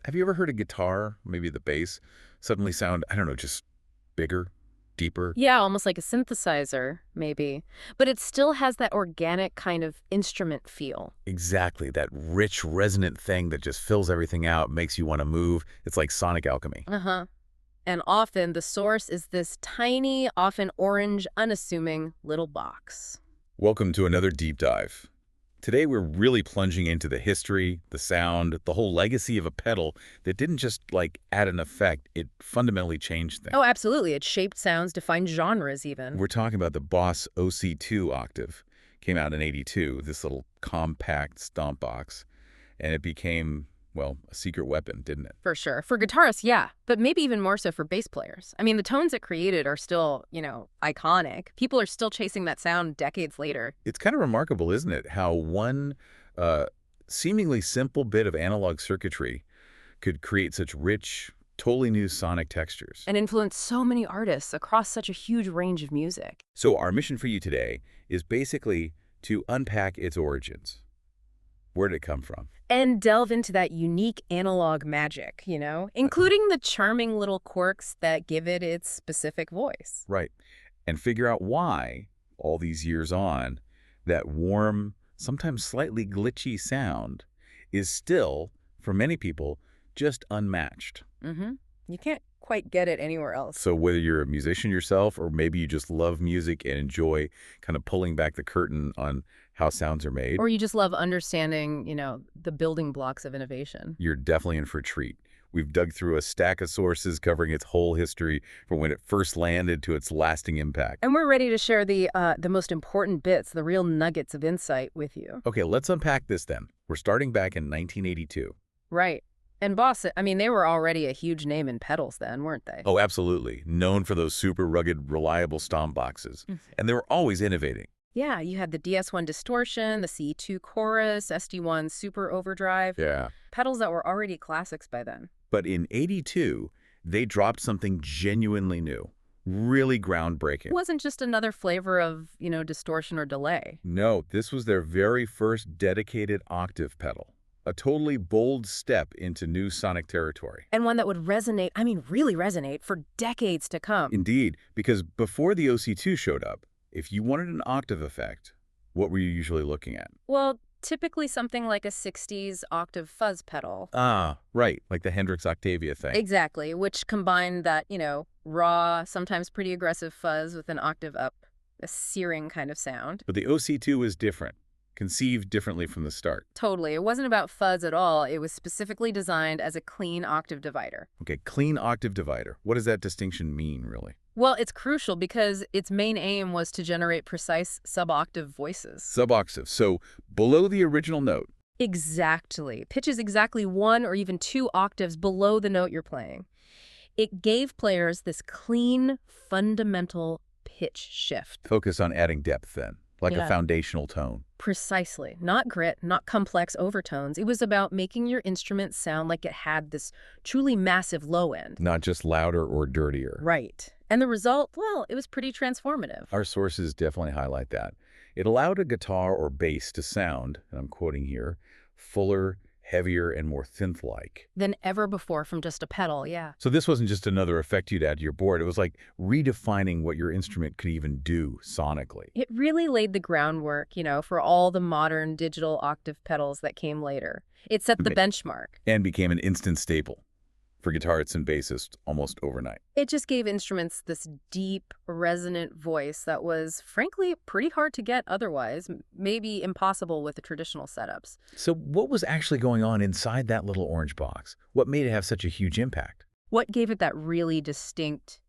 Have you ever heard a guitar, maybe the bass, suddenly sound, I don't know, just bigger, deeper? Yeah, almost like a synthesizer, maybe. But it still has that organic kind of instrument feel. Exactly, that rich, resonant thing that just fills everything out, makes you want to move. It's like sonic alchemy. Uh-huh. And often the source is this tiny, often orange, unassuming little box. Welcome to another deep dive. Today we're really plunging into the history, the sound, the whole legacy of a pedal that didn't just like add an effect, it fundamentally changed things. Oh, absolutely. It shaped sounds, defined genres even. We're talking about the Boss OC2 Octave. Came out in '82, this little compact stomp box, and it became, well, a secret weapon, didn't it? For sure. For guitarists, yeah. But maybe even more so for bass players. I mean, the tones it created are still, iconic. People are still chasing that sound decades later. It's kind of remarkable, isn't it, how one uh, seemingly simple bit of analog circuitry could create such rich, totally new sonic textures. And influence so many artists across such a huge range of music. So our mission for you today is basically to unpack its origins. Where did it come from? And delve into that unique analog magic, including the charming little quirks that give it its specific voice. Right. And figure out why, all these years on, that warm, sometimes slightly glitchy sound is still, for many people, just unmatched. Mm-hmm. You can't quite get it anywhere else. So whether you're a musician yourself or maybe you just love music and enjoy kind of pulling back the curtain on how sounds are made, Or you just love understanding, the building blocks of innovation. you're definitely in for a treat. We've dug through a stack of sources covering its whole history from when it first landed to its lasting impact. And we're ready to share the most important bits, the real nuggets of insight with you. Okay, let's unpack this then. We're starting back in 1982. Right. And Boss, I mean, they were already a huge name in pedals then, weren't they? Oh, absolutely. Known for those super rugged, reliable stomp boxes. And they were always innovating. Yeah, you had the DS1 distortion, the C2 chorus, SD1 super overdrive. Yeah. Pedals that were already classics by then. But in '82, they dropped something genuinely new, really groundbreaking. It wasn't just another flavor of, distortion or delay. No, this was their very first dedicated octave pedal. A totally bold step into new sonic territory. And one that would resonate, I mean, really resonate for decades to come. Indeed, because before the OC2 showed up, if you wanted an octave effect, what were you usually looking at? Well, typically something like a 60s octave fuzz pedal. Ah, right, like the Hendrix Octavia thing. Exactly, which combined that, raw, sometimes pretty aggressive fuzz with an octave up, a searing kind of sound. But the OC2 was different, conceived differently from the start. Totally. It wasn't about fuzz at all. It was specifically designed as a clean octave divider. Okay, clean octave divider. What does that distinction mean, really? Well, it's crucial because its main aim was to generate precise sub-octave voices. Suboctave, so below the original note. Exactly. Pitches exactly 1 or even 2 octaves below the note you're playing. It gave players this clean, fundamental pitch shift. Focus on adding depth then, like a Yeah. foundational tone. Precisely. Not grit, not complex overtones. It was about making your instrument sound like it had this truly massive low end. Not just louder or dirtier. Right. And the result, well, it was pretty transformative. Our sources definitely highlight that. It allowed a guitar or bass to sound, and I'm quoting here, fuller, heavier, and more synth-like. Than ever before from just a pedal, yeah. So this wasn't just another effect you'd add to your board. It was like redefining what your instrument could even do sonically. It really laid the groundwork, for all the modern digital octave pedals that came later. It set the benchmark. And became an instant staple for guitarists and bassists almost overnight. It just gave instruments this deep, resonant voice that was, frankly, pretty hard to get otherwise, maybe impossible with the traditional setups. So what was actually going on inside that little orange box? What made it have such a huge impact? What gave it that really distinct,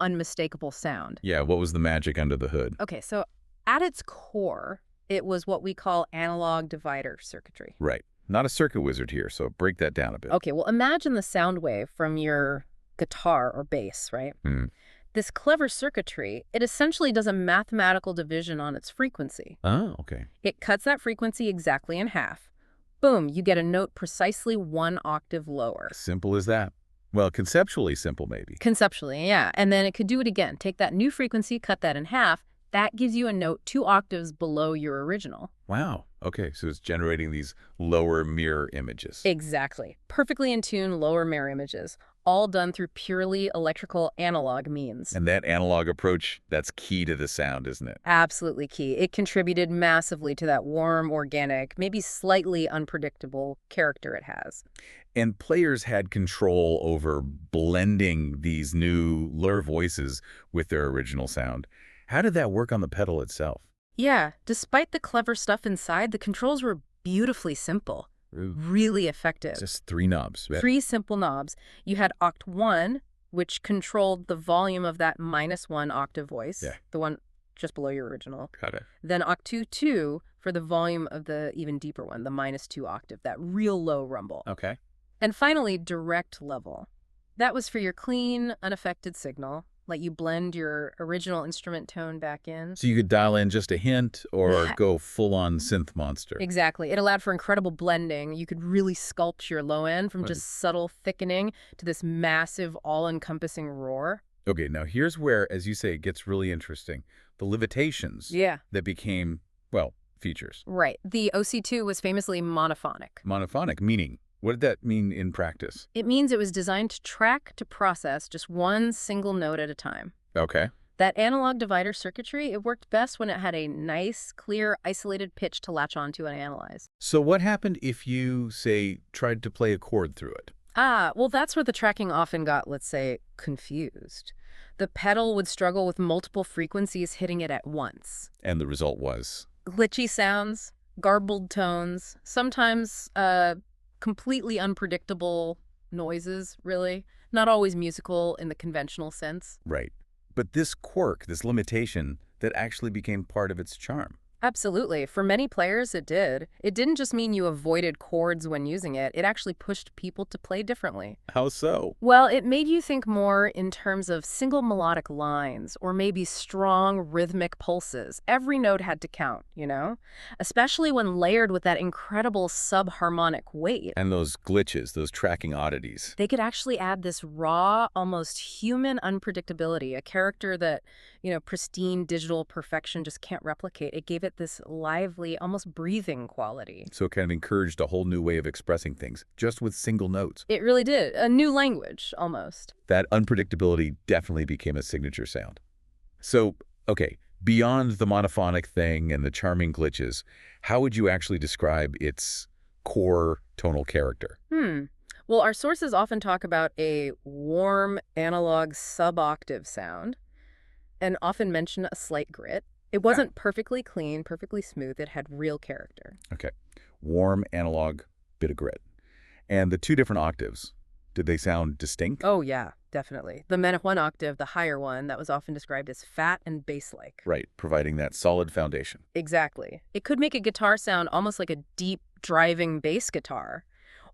unmistakable sound? Yeah, what was the magic under the hood? Okay, so at its core, it was what we call analog divider circuitry. Right. Not a circuit wizard here, so break that down a bit. Okay, well, imagine the sound wave from your guitar or bass, right? This clever circuitry, it essentially does a mathematical division on its frequency. Oh, okay. It cuts that frequency exactly in half. Boom, you get a note precisely 1 octave lower. Simple as that. Well, conceptually simple, maybe. Conceptually, yeah. And then it could do it again. Take that new frequency, cut that in half, That gives you a note 2 octaves below your original. Wow. Okay, so it's generating these lower mirror images. Exactly. Perfectly in tune lower mirror images, all done through purely electrical analog means. And that analog approach, that's key to the sound, isn't it? Absolutely key. It contributed massively to that warm, organic, maybe slightly unpredictable character it has. And players had control over blending these new lower voices with their original sound. How did that work on the pedal itself? Yeah, despite the clever stuff inside, the controls were beautifully simple, Ooh, really effective. just 3 knobs. Right? 3 simple knobs. You had Oct 1, which controlled the volume of that -1 octave voice, Yeah. the one just below your original. Got it. Then Octave 2 for the volume of the even deeper one, the -2 octave, that real low rumble. Okay. And finally, direct level. That was for your clean, unaffected signal. Let you blend your original instrument tone back in. So you could dial in just a hint or Yeah. go full-on synth monster. Exactly. It allowed for incredible blending. You could really sculpt your low end from Right. just subtle thickening to this massive, all-encompassing roar. Okay, now here's where, as you say, it gets really interesting. The limitations Yeah. that became, well, features. Right. The OC2 was famously monophonic. Monophonic, meaning, what did that mean in practice? It means it was designed to track to process just one single note at a time. Okay. That analog divider circuitry, it worked best when it had a nice, clear, isolated pitch to latch onto and analyze. So what happened if you, say, tried to play a chord through it? Well, that's where the tracking often got, let's say, confused. The pedal would struggle with multiple frequencies hitting it at once. And the result was? Glitchy sounds, garbled tones, sometimes completely unpredictable noises, really. Not always musical in the conventional sense. Right. But this quirk, this limitation, that actually became part of its charm. Absolutely. For many players, it did. It didn't just mean you avoided chords when using it. It actually pushed people to play differently. How so? Well, it made you think more in terms of single melodic lines or maybe strong rhythmic pulses. Every note had to count, you know? Especially when layered with that incredible subharmonic weight. And those glitches, those tracking oddities. They could actually add this raw, almost human unpredictability, a character that, pristine digital perfection just can't replicate. It gave it this lively, almost breathing quality. So it kind of encouraged a whole new way of expressing things, just with single notes. It really did. A new language, almost. That unpredictability definitely became a signature sound. So, okay, beyond the monophonic thing and the charming glitches, how would you actually describe its core tonal character? Well, our sources often talk about a warm, analog sub-octave sound and often mention a slight grit. It wasn't perfectly clean, perfectly smooth. It had real character. Okay, warm, analog, bit of grit. And the 2 different octaves, did they sound distinct? Oh, yeah, definitely. The -1 octave, the higher one, that was often described as fat and bass-like. Right, providing that solid foundation. Exactly. It could make a guitar sound almost like a deep, driving bass guitar,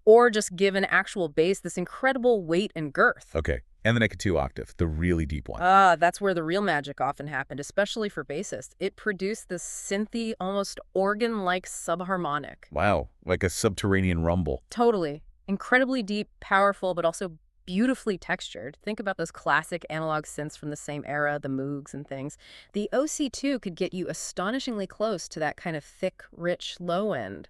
or just give an actual bass this incredible weight and girth. Okay, and the neck 2 octave, the really deep one. That's where the real magic often happened, especially for bassists. It produced this synthy, almost organ-like subharmonic. Wow, like a subterranean rumble. Totally. Incredibly deep, powerful, but also beautifully textured. Think about those classic analog synths from the same era, the Moogs and things. The OC2 could get you astonishingly close to that kind of thick, rich low end.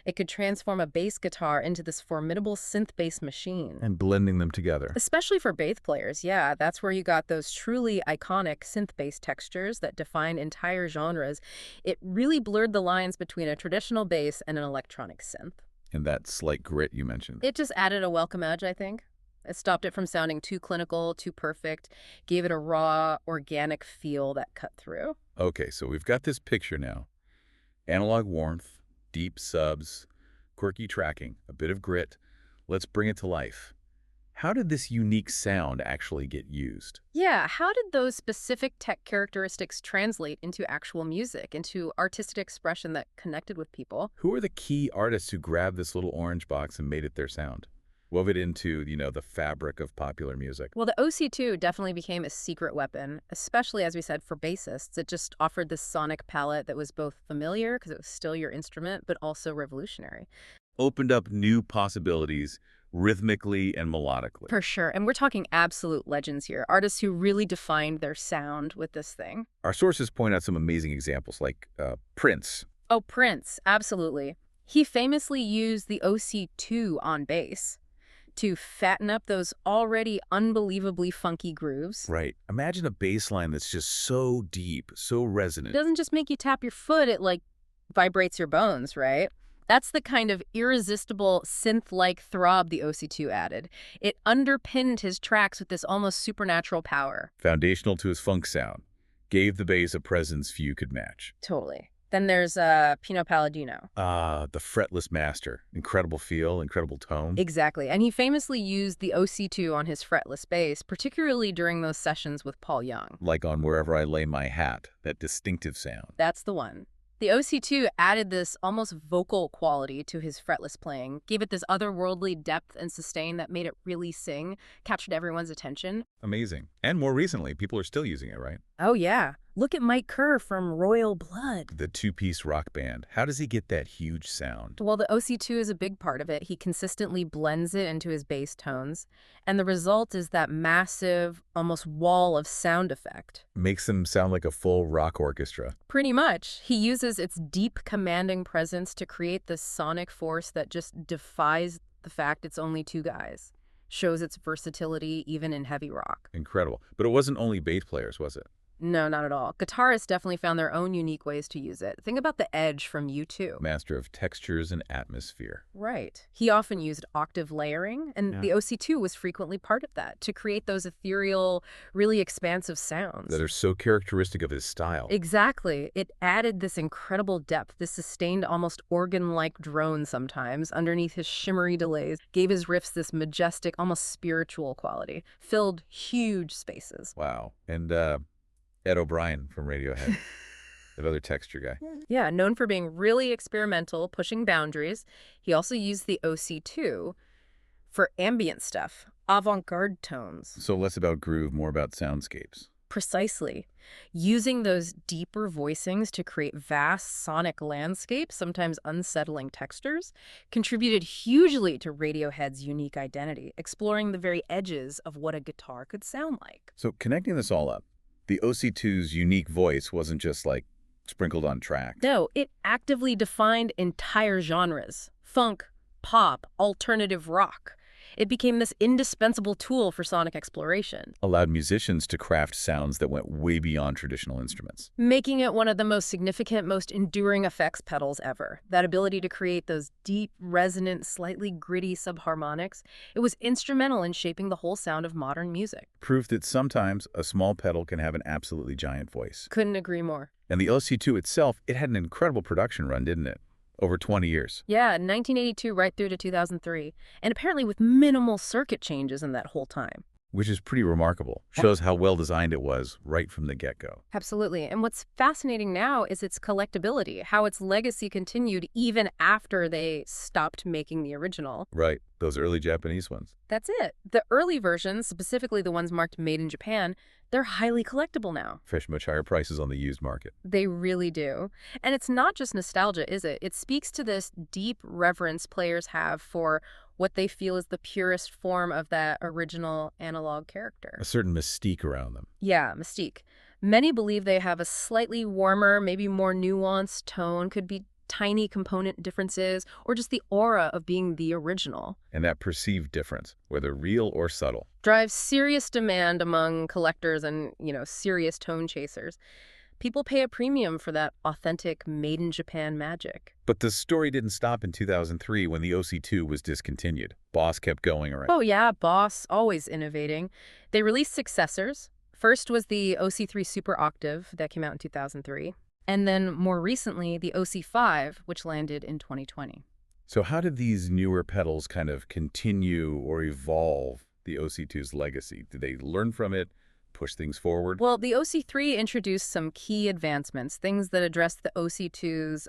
It could transform a bass guitar into this formidable synth-based machine. And blending them together. Especially for bass players, yeah. That's where you got those truly iconic synth-based textures that define entire genres. It really blurred the lines between a traditional bass and an electronic synth. And that slight grit you mentioned. It just added a welcome edge, I think. It stopped it from sounding too clinical, too perfect, gave it a raw, organic feel that cut through. Okay, so we've got this picture now. Analog warmth, deep subs, quirky tracking, a bit of grit. Let's bring it to life. How did this unique sound actually get used? Yeah, how did those specific tech characteristics translate into actual music, into artistic expression that connected with people? Who are the key artists who grabbed this little orange box and made it their sound? Wove it into, the fabric of popular music. Well, the OC2 definitely became a secret weapon, especially, as we said, for bassists. It just offered this sonic palette that was both familiar, because it was still your instrument, but also revolutionary. Opened up new possibilities rhythmically and melodically. For sure. And we're talking absolute legends here, artists who really defined their sound with this thing. Our sources point out some amazing examples, like Prince. Oh, Prince, absolutely. He famously used the OC2 on bass to fatten up those already unbelievably funky grooves. Right. Imagine a bass line that's just so deep, so It resonant. doesn't just make you tap your foot, it like vibrates your bones, right? That's the kind of irresistible synth-like throb the OC2 added. It underpinned his tracks with this almost supernatural power. Foundational to his funk sound. Gave the bass a presence few could match. Totally. Then there's Pino Palladino. The fretless master. Incredible feel, incredible tone. Exactly. And he famously used the OC2 on his fretless bass, particularly during those sessions with Paul Young. Like on Wherever I Lay My Hat, that distinctive sound. That's the one. The OC2 added this almost vocal quality to his fretless playing, gave it this otherworldly depth and sustain that made it really sing, captured everyone's attention. Amazing. And more recently, people are still using it, right? Oh, yeah. Look at Mike Kerr from Royal Blood. The two-piece rock band. How does he get that huge sound? Well, the OC2 is a big part of it. He consistently blends it into his bass tones, and the result is that massive, almost wall of sound effect. Makes them sound like a full rock orchestra. Pretty much. He uses its deep, commanding presence to create this sonic force that just defies the fact it's only two guys. Shows its versatility even in heavy rock. Incredible. But it wasn't only bass players, was it? No, not at all. Guitarists definitely found their own unique ways to use it. Think about the Edge from U2. Master of textures and atmosphere. Right. He often used octave layering, and the OC2 was frequently part of that, to create those ethereal, really expansive sounds. That are so characteristic of his style. Exactly. It added this incredible depth, this sustained, almost organ-like drone sometimes, underneath his shimmery delays, gave his riffs this majestic, almost spiritual quality, filled huge spaces. Wow. And Ed O'Brien from Radiohead. That other texture guy. Yeah, known for being really experimental, pushing boundaries. He also used the OC2 for ambient stuff, avant-garde tones. So less about groove, more about soundscapes. Precisely. Using those deeper voicings to create vast sonic landscapes, sometimes unsettling textures, contributed hugely to Radiohead's unique identity, exploring the very edges of what a guitar could sound like. So connecting this all up, the OC2's unique voice wasn't just like sprinkled on tracks. No, it actively defined entire genres: funk, pop, alternative rock. It became this indispensable tool for sonic exploration, Allowed musicians to craft sounds that went way beyond traditional instruments. making it one of the most significant, most enduring effects pedals ever. That ability to create those deep, resonant, slightly gritty subharmonics, it was instrumental in shaping the whole sound of modern music. Proof that sometimes a small pedal can have an absolutely giant voice. Couldn't agree more. And the OC2 itself, it had an incredible production run, didn't it? Over 20 years. Yeah, 1982 right through to 2003, and apparently with minimal circuit changes in that whole time. Which is pretty remarkable. Shows how well designed it was right from the get-go. Absolutely. And what's fascinating now is its collectability, how its legacy continued even after they stopped making the original. Right, those early Japanese ones. That's it. The early versions, specifically the ones marked Made in Japan, they're highly collectible now. Fetch much higher prices on the used market. They really do. And it's not just nostalgia, is it? It speaks to this deep reverence players have for what they feel is the purest form of that original analog character. A certain mystique around them. Yeah, mystique. Many believe they have a slightly warmer, maybe more nuanced tone, could be tiny component differences, or just the aura of being the original. And that perceived difference, whether real or subtle. Drives serious demand among collectors and, serious tone chasers. People pay a premium for that authentic made-in-Japan magic. But the story didn't stop in 2003 when the OC2 was discontinued. Boss kept going around. Oh yeah, Boss, always innovating. They released successors. First was the OC3 Super Octave that came out in 2003. And then more recently, the OC5, which landed in 2020. So how did these newer pedals kind of continue or evolve the OC2's legacy? Did they learn from it? Push things forward? Well, the OC3 introduced some key advancements, things that addressed the OC2's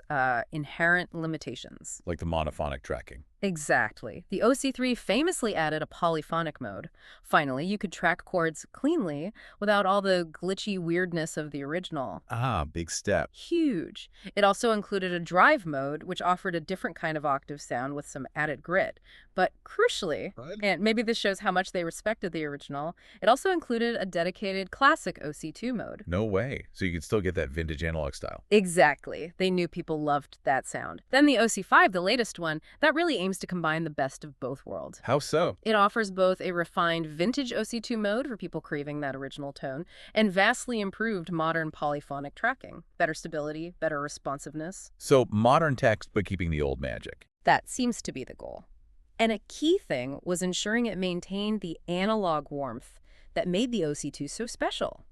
inherent limitations. Like the monophonic tracking. Exactly. The OC3 famously added a polyphonic mode. Finally, you could track chords cleanly without all the glitchy weirdness of the original. Ah, big step. Huge. It also included a drive mode, which offered a different kind of octave sound with some added grit. But crucially, What? and maybe this shows how much they respected the original, it also included a dedicated classic OC2 mode. No way. So you can still get that vintage analog style. Exactly. They knew people loved that sound. Then the OC5, the latest one, that really aims to combine the best of both worlds. How so? It offers both a refined vintage OC2 mode for people craving that original tone and vastly improved modern polyphonic tracking. Better stability, better responsiveness. So modern text, but keeping the old magic. That seems to be the goal. And a key thing was ensuring it maintained the analog warmth that made the OC2 so special,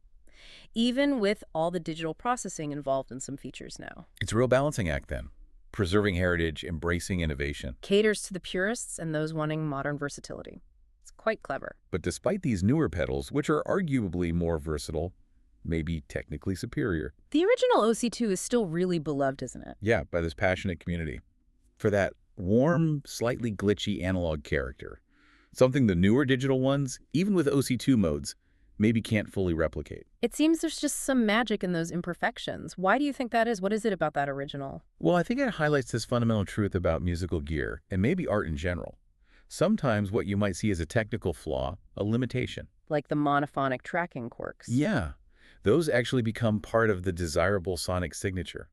even with all the digital processing involved in some features now. It's a real balancing act then. Preserving heritage, embracing innovation. Caters to the purists and those wanting modern versatility. It's quite clever. But despite these newer pedals, which are arguably more versatile, maybe technically superior, The original OC2 is still really beloved, isn't it? yeah, by this passionate community, for that warm, slightly glitchy analog character. Something the newer digital ones, even with OC2 modes, maybe can't fully replicate. It seems there's just some magic in those imperfections. Why do you think that is? What is it about that original? Well, I think it highlights this fundamental truth about musical gear, and maybe art in general. Sometimes what you might see as a technical flaw, a limitation. Like the monophonic tracking quirks. Yeah, those actually become part of the desirable sonic signature.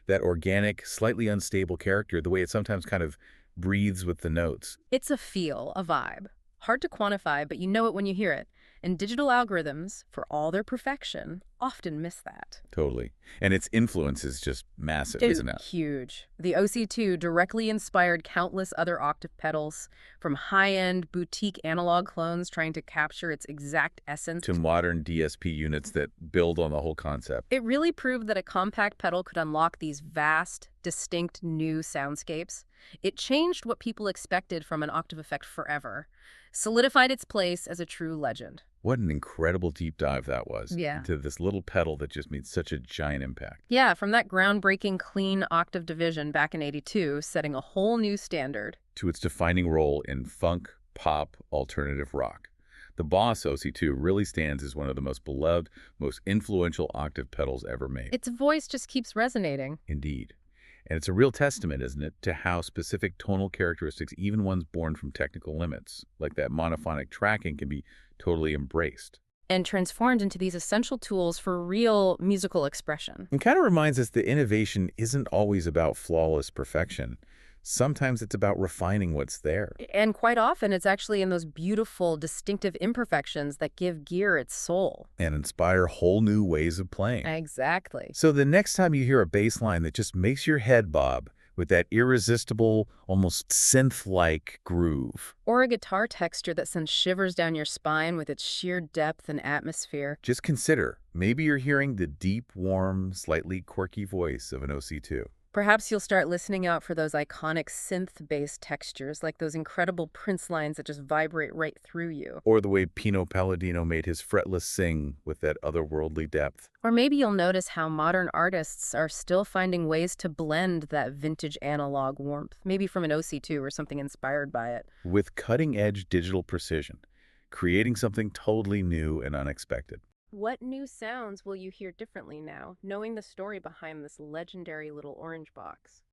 That organic, slightly unstable character, the way it sometimes kind of breathes with the notes. It's a feel, a vibe. Hard to quantify, but you know it when you hear it. And digital algorithms, for all their perfection, often miss that. Totally. And its influence is just massive, isn't it? Huge. The OC2 directly inspired countless other octave pedals, from high-end boutique analog clones trying to capture its exact essence. To modern DSP units that build on the whole concept. It really proved that a compact pedal could unlock these vast, distinct new soundscapes. It changed what people expected from an octave effect forever, solidified its place as a true legend. What an incredible deep dive that was. Yeah. Into this little pedal that just made such a giant impact. Yeah, from that groundbreaking clean octave division back in '82, setting a whole new standard. To its defining role in funk, pop, alternative rock. The Boss OC2 really stands as one of the most beloved, most influential octave pedals ever made. Its voice just keeps resonating. Indeed. And it's a real testament, isn't it, to how specific tonal characteristics, even ones born from technical limits, like that monophonic tracking, can be totally embraced. And transformed into these essential tools for real musical expression. It kind of reminds us that innovation isn't always about flawless perfection. Sometimes it's about refining what's there. And quite often, it's actually in those beautiful, distinctive imperfections that give gear its soul. And inspire whole new ways of playing. Exactly. So the next time you hear a bass line that just makes your head bob with that irresistible, almost synth-like groove, Or a guitar texture that sends shivers down your spine with its sheer depth and atmosphere. just consider maybe you're hearing the deep, warm, slightly quirky voice of an OC2. Perhaps you'll start listening out for those iconic synth-based textures, like those incredible Prince lines that just vibrate right through you. Or the way Pino Palladino made his fretless sing with that otherworldly depth. Or maybe you'll notice how modern artists are still finding ways to blend that vintage analog warmth, maybe from an OC2 or something inspired by it. With cutting-edge digital precision, creating something totally new and unexpected. What new sounds will you hear differently now, knowing the story behind this legendary little orange box?